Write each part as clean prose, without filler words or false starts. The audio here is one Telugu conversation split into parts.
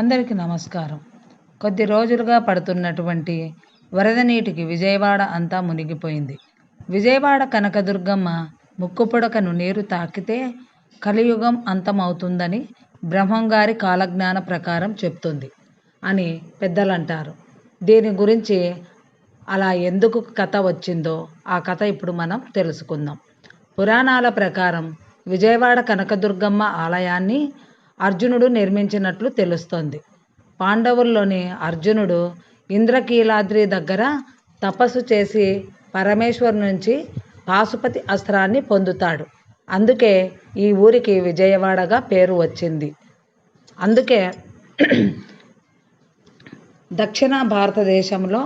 అందరికీ నమస్కారం. కొద్ది రోజులుగా పడుతున్నటువంటి వరద నీటికి విజయవాడ అంతా మునిగిపోయింది. విజయవాడ కనకదుర్గమ్మ ముక్కుపుడకను నీరు తాకితే కలియుగం అంతమవుతుందని బ్రహ్మంగారి కాలజ్ఞాన ప్రకారం చెప్తుంది అని పెద్దలంటారు. దీని గురించి అలా ఎందుకు కథ వచ్చిందో ఆ కథ ఇప్పుడు మనం తెలుసుకుందాం. పురాణాల ప్రకారం విజయవాడ కనకదుర్గమ్మ ఆలయాన్ని అర్జునుడు నిర్మించినట్లు తెలుస్తోంది. పాండవుల్లోని అర్జునుడు ఇంద్రకీలాద్రి దగ్గర తపస్సు చేసి పరమేశ్వరు నుంచి పాశుపతి అస్త్రాన్ని పొందుతాడు. అందుకే ఈ ఊరికి విజయవాడగా పేరు వచ్చింది. అందుకే దక్షిణ భారతదేశంలో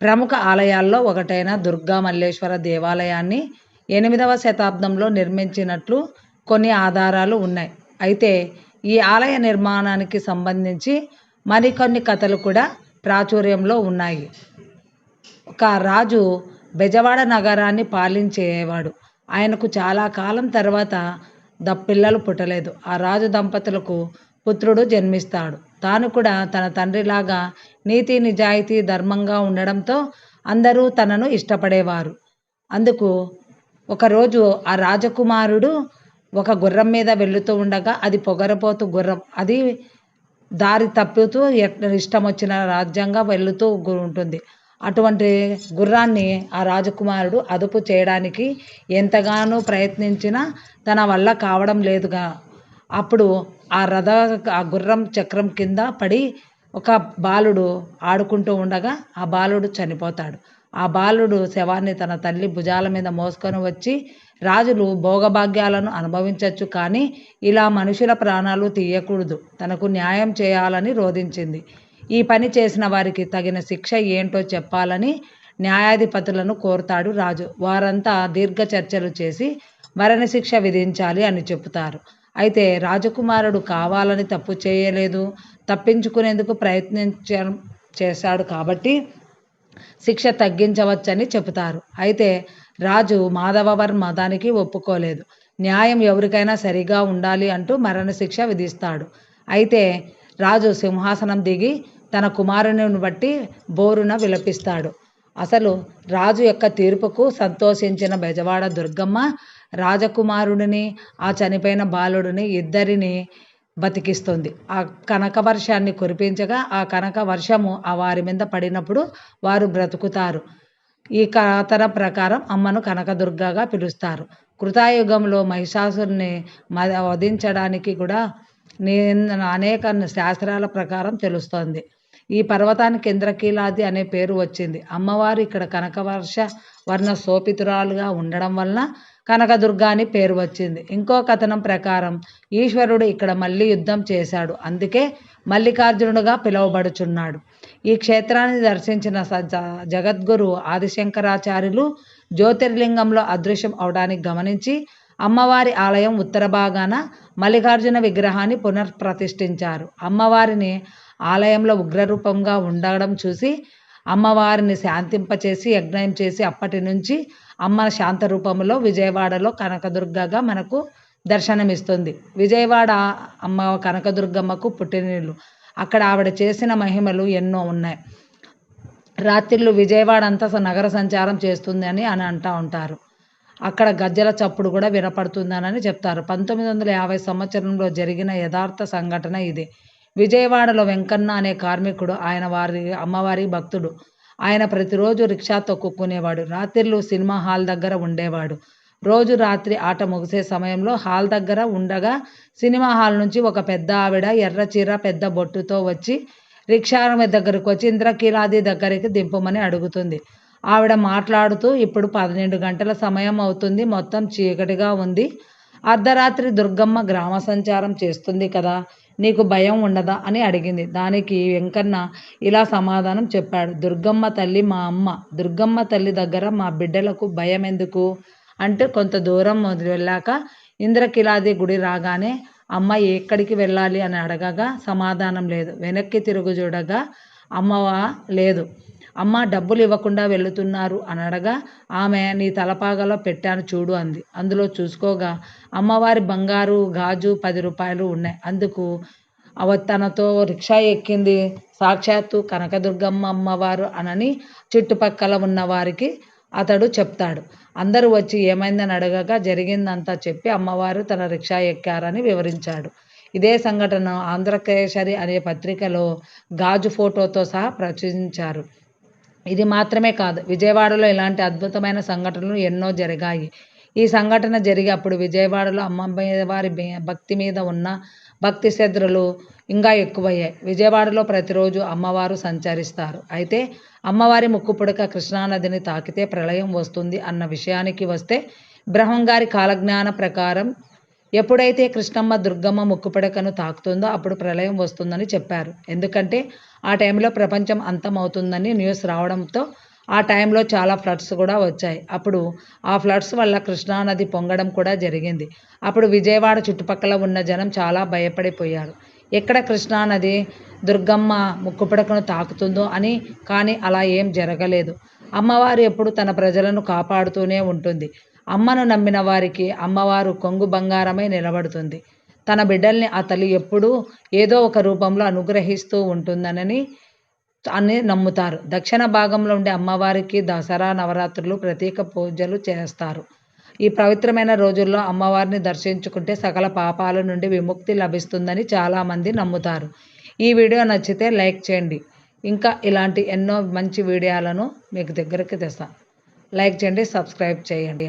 ప్రముఖ ఆలయాల్లో ఒకటైన దుర్గా మల్లేశ్వర దేవాలయాన్ని 8వ శతాబ్దంలో నిర్మించినట్లు కొన్ని ఆధారాలు ఉన్నాయి. అయితే ఈ ఆలయ నిర్మాణానికి సంబంధించి మరికొన్ని కథలు కూడా ప్రాచుర్యంలో ఉన్నాయి. ఒక రాజు బెజవాడ నగరాన్ని పాలించేవాడు. ఆయనకు చాలా కాలం తర్వాత పిల్లలు పుట్టలేదు. ఆ రాజు దంపతులకు పుత్రుడు జన్మిస్తాడు. తాను కూడా తన తండ్రిలాగా నీతి నిజాయితీ ధర్మంగా ఉండడంతో అందరూ తనను ఇష్టపడేవారు. అందుకు ఒకరోజు ఆ రాజకుమారుడు ఒక గుర్రం మీద వెళుతూ ఉండగా అది పొగరపోతు గుర్రం. అది దారి తప్పుతూ ఇష్టం వచ్చిన రాజ్యంగా వెళుతూ ఉంటుంది. అటువంటి గుర్రాన్ని ఆ రాజకుమారుడు అదుపు చేయడానికి ఎంతగానో ప్రయత్నించినా తన వల్ల కావడం లేదుగా. అప్పుడు ఆ గుర్రం చక్రం కింద పడి ఒక బాలుడు ఆడుకుంటూ ఉండగా ఆ బాలుడు చనిపోతాడు. ఆ బాలుడు శవాన్ని తన తల్లి భుజాల మీద మోసుకొని వచ్చి, రాజులు భోగభాగ్యాలను అనుభవించవచ్చు, కానీ ఇలా మనుషుల ప్రాణాలు తీయకూడదు, తనకు న్యాయం చేయాలని రోధించింది. ఈ పని చేసిన వారికి తగిన శిక్ష ఏంటో చెప్పాలని న్యాయాధిపతులను కోరుతాడు రాజు. వారంతా దీర్ఘ చర్చలు చేసి మరణశిక్ష విధించాలి అని చెబుతారు. అయితే రాజకుమారుడు కావాలని తప్పు చేయలేదు, తప్పించుకునేందుకు చేశాడు కాబట్టి శిక్ష తగ్గించవచ్చని చెబుతారు. అయితే రాజు మాధవవర్మ దానికి ఒప్పుకోలేదు. న్యాయం ఎవరికైనా సరిగా ఉండాలి అంటూ మరణశిక్ష విధిస్తాడు. అయితే రాజు సింహాసనం దిగి తన కుమారుని బట్టి బోరున విలపిస్తాడు. అసలు రాజు యొక్క తీర్పుకు సంతోషించిన బెజవాడ దుర్గమ్మ రాజకుమారుడిని, ఆ చనిపోయిన బాలుడిని ఇద్దరిని బతికిస్తుంది. ఆ కనక వర్షాన్ని కురిపించగా ఆ కనక వర్షము ఆ వారి మీద పడినప్పుడు వారు బ్రతుకుతారు. ఈ కథన ప్రకారం అమ్మను కనకదుర్గగా పిలుస్తారు. కృతాయుగంలో మహిషాసురుని వధించడానికి కూడా అనేక శాస్త్రాల ప్రకారం తెలుస్తోంది. ఈ పర్వతానికి ఇంద్రకీలాది అనే పేరు వచ్చింది. అమ్మవారు ఇక్కడ కనకవర్ష వర్ణ శోభితురాలుగా ఉండడం వలన కనకదుర్గ అని పేరు వచ్చింది. ఇంకో కథనం ప్రకారం ఈశ్వరుడు ఇక్కడ మళ్ళీ యుద్ధం చేశాడు, అందుకే మల్లికార్జునుడుగా పిలువబడుచున్నాడు. ఈ క్షేత్రాన్ని దర్శించిన జగద్గురు ఆదిశంకరాచార్యులు జ్యోతిర్లింగంలో అదృశ్యం అవడానికి గమనించి అమ్మవారి ఆలయం ఉత్తర భాగాన మల్లికార్జున విగ్రహాన్ని పునఃప్రతిష్ఠించారు. అమ్మవారిని ఆలయంలో ఉగ్రరూపంగా ఉండడం చూసి అమ్మవారిని శాంతింపచేసి యజ్ఞం చేసి అప్పటి నుంచి అమ్మ శాంత రూపంలో విజయవాడలో కనకదుర్గగా మనకు దర్శనమిస్తుంది. విజయవాడ అమ్మ కనకదుర్గమ్మకు పుట్టినిల్లు. అక్కడ ఆవిడ చేసిన మహిమలు ఎన్నో ఉన్నాయి. రాత్రిళ్ళు విజయవాడ అంతా నగర సంచారం చేస్తుంది అని అంటూ ఉంటారు. అక్కడ గజ్జల చప్పుడు కూడా వినపడుతుందని చెప్తారు. 1950 సంవత్సరంలో జరిగిన యథార్థ సంఘటన ఇది. విజయవాడలో వెంకన్న అనే కార్మికుడు, ఆయన అమ్మవారి భక్తుడు. ఆయన ప్రతిరోజు రిక్షా తొక్కుకునేవాడు. రాత్రిళ్ళు సినిమా హాల్ దగ్గర ఉండేవాడు. రోజు రాత్రి ఆట ముగిసే సమయంలో హాల్ దగ్గర ఉండగా సినిమా హాల్ నుంచి ఒక పెద్ద ఆవిడ ఎర్ర చీర పెద్ద బొట్టుతో వచ్చి రిక్షా దగ్గరకు వచ్చి ఇంద్రకీలాది దగ్గరికి దింపమని అడుగుతుంది. ఆవిడ మాట్లాడుతూ, ఇప్పుడు 12 గంటల సమయం అవుతుంది, మొత్తం చీకటిగా ఉంది, అర్ధరాత్రి దుర్గమ్మ గ్రామ సంచారం చేస్తుంది కదా, నీకు భయం ఉండదా అని అడిగింది. దానికి వెంకన్న ఇలా సమాధానం చెప్పాడు. దుర్గమ్మ తల్లి మా అమ్మ, దుర్గమ్మ తల్లి దగ్గర మా బిడ్డలకు భయం ఎందుకు అంటే, కొంత దూరం వెళ్ళాక ఇంద్రకీలాది గుడి రాగానే అమ్మ ఎక్కడికి వెళ్ళాలి అని అడగగా సమాధానం లేదు. వెనక్కి తిరుగు చూడగా అమ్మవ లేదు. అమ్మ డబ్బులు ఇవ్వకుండా వెళుతున్నారు అని అడగా ఆమె నీ తలపాగలో పెట్టాను చూడు అంది. అందులో చూసుకోగా అమ్మవారి బంగారు గాజు 10 రూపాయలు ఉన్నాయి. అందుకు తనతో రిక్షా ఎక్కింది సాక్షాత్తు కనకదుర్గమ్మ అమ్మవారు అనని చుట్టుపక్కల ఉన్న వారికి అతడు చెప్తాడు. అందరూ వచ్చి ఏమైందని అడగగా జరిగిందంతా చెప్పి అమ్మవారు తన రిక్షా ఎక్కారని వివరించాడు. ఇదే సంఘటన ఆంధ్రకేసరి అనే పత్రికలో గాజు ఫోటోతో సహా ప్రచురించారు. ఇది మాత్రమే కాదు, విజయవాడలో ఇలాంటి అద్భుతమైన సంఘటనలు ఎన్నో జరిగాయి. ఈ సంఘటన జరిగి అప్పుడు విజయవాడలో అమ్మవారి భక్తి మీద ఉన్న భక్తి శ్రద్ధలు ఇంకా ఎక్కువయ్యాయి. విజయవాడలో ప్రతిరోజు అమ్మవారు సంచరిస్తారు. అయితే అమ్మవారి ముక్కుపుడక కృష్ణానదిని తాకితే ప్రళయం వస్తుంది అన్న విషయానికి వస్తే బ్రహ్మంగారి కాలజ్ఞాన ప్రకారం ఎప్పుడైతే కృష్ణమ్మ దుర్గమ్మ ముక్కుపుడకను తాకుతుందో అప్పుడు ప్రళయం వస్తుందని చెప్పారు. ఎందుకంటే ఆ టైంలో ప్రపంచం అంతమవుతుందని న్యూస్ రావడంతో ఆ టైంలో చాలా ఫ్లడ్స్ కూడా వచ్చాయి. అప్పుడు ఆ ఫ్లడ్స్ వల్ల కృష్ణానది పొంగడం కూడా జరిగింది. అప్పుడు విజయవాడ చుట్టుపక్కల ఉన్న జనం చాలా భయపడిపోయారు. ఎక్కడ కృష్ణానది దుర్గమ్మ ముక్కుపుడకను తాకుతుందో అని. కానీ అలా ఏం జరగలేదు. అమ్మవారు ఎప్పుడు తన ప్రజలను కాపాడుతూనే ఉంటుంది. అమ్మను నమ్మిన వారికి అమ్మవారు కొంగు బంగారమై నిలబడుతుంది. తన బిడ్డల్ని ఆ తల్లి ఎప్పుడూ ఏదో ఒక రూపంలో అనుగ్రహిస్తూ ఉంటుందని నమ్ముతారు. దక్షిణ భాగంలో ఉండే అమ్మవారికి దసరా నవరాత్రులు ప్రత్యేక పూజలు చేస్తారు. ఈ పవిత్రమైన రోజుల్లో అమ్మవారిని దర్శించుకుంటే సకల పాపాల నుండి విముక్తి లభిస్తుందని చాలామంది నమ్ముతారు. ఈ వీడియో నచ్చితే లైక్ చేయండి. ఇంకా ఇలాంటి ఎన్నో మంచి వీడియోలను మీకు దగ్గరికి తెస్తాను. లైక్ చేయండి, సబ్స్క్రైబ్ చేయండి.